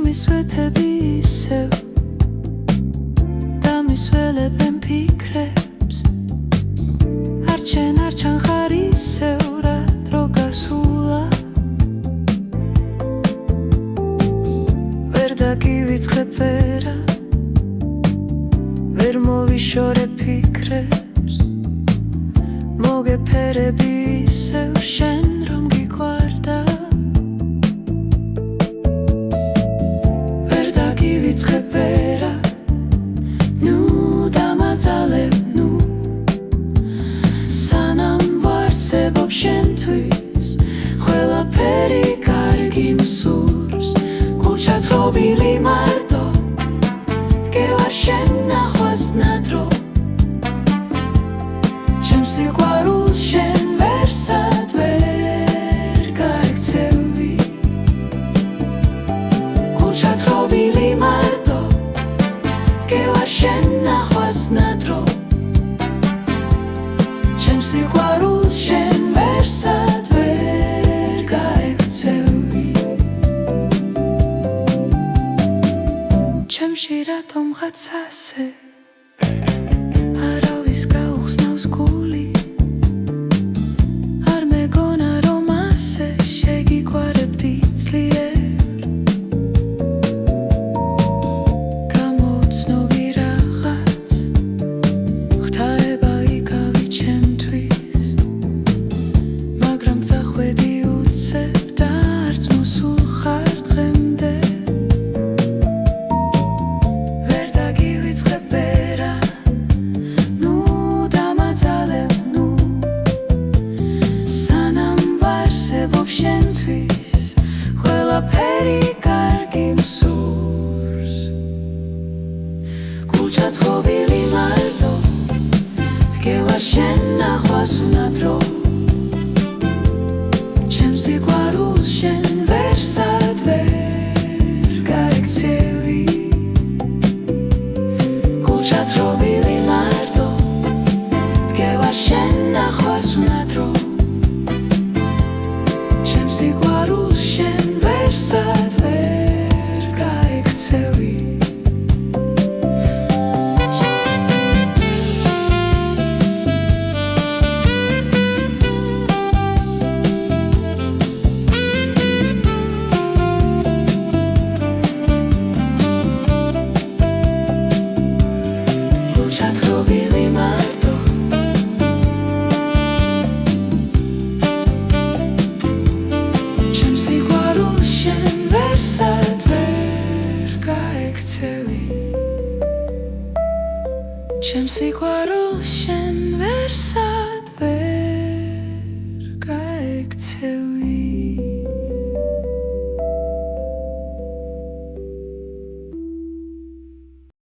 გამისვეთები ისევ დამისველებენ ფიქრებს არჩენ ხარ ისევ რა დრო გასულა ვერ დაგივიწყებ ვერა ვერ მოვიშორებ ფიქრებს მოგეფერები ისევ შენ რომ გიყვარდა ვერ დაგივიწყებ ვერა ნუ დამაძალებ ნუ სანამ ვარსებობ შენთვის ყველაფერი კარგი მსურს გულჩა თხრობილი მარტო დგევარ შენ ნახვას ნადრო ჩემს სიყვარულს შენ ვერსად ვერ გაიქცევი გულჩა თხრობილი მარტო დგევარ შენ ნახვას ნადრო ჩემს სიყვარულს შენ ვერსად ვერ გაიქცევი ჩემში რატომღაც ასე არავის გაუხსნავს გული არ მეგონა რომ ასე შეგიყვარებდი ძლიერ გამოცნობი რაღაც ღვთაება იკავი ჩემთვის მაგრამ წახვედი უცებ და არც მოსულ ხარ დღემდე ვერ დაგივიწყებ ვერა ნუ დამაძალებ ნუ სანამ ვარსებობ შენთვის ყველაფერი კარგი მსურს გულჩა თხრობილი მარტო დგევარ შენ ნახვას უნადრო ჩემს სიყვარულს შენ ვერსად ვერ გაიქცევი გულჩა თხრობილი მარტო დგევარ შენ ნახვას უნადრო ჩემს სიყვარულს შენ ვერსად ვერ გაიქცევი გულჩა თხრობილი მარტო ჩემს სიყვარულს შენ ვერსად ვერ გაიქცევი ჩემს სიყვარულს შენ ვერსად ვერ გაიქცევი